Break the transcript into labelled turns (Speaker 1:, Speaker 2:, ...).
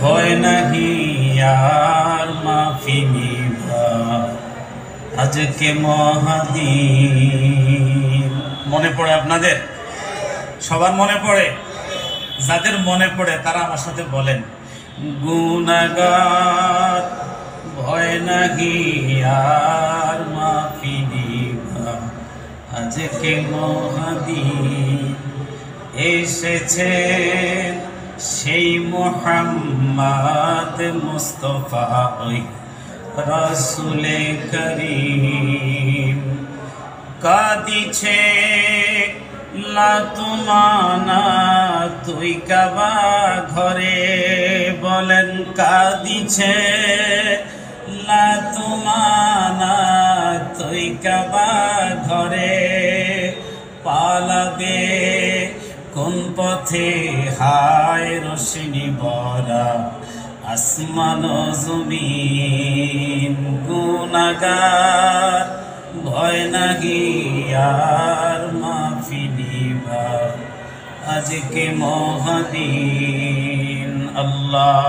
Speaker 1: ভয় নাহি আর মাফি নিবা আজকে মহাদিন। মনে পড়ে আপনাদের? সবার মনে পড়ে? যাদের মনে পড়ে তারা আমার সাথে বলেন, গুনাহগার ভয় নাহি আর মাফি নিবা আজকে মহাদিন। এসেছেন সেই মুহাম্মদ মুস্তাফা রাসূলে করিম। কাঁদিছে লাতুমানা তুই কাবা ঘরে, বলেন কাঁদিছে লাতুমানা তুই কাবা ঘরে। পালাবে কোন পথে হায় রোশনি ভরা আসমান জমিন। গুনাহগার ভয় নাহি আর মাফি নিবা আজকে মহাদিন। আল্লাহ।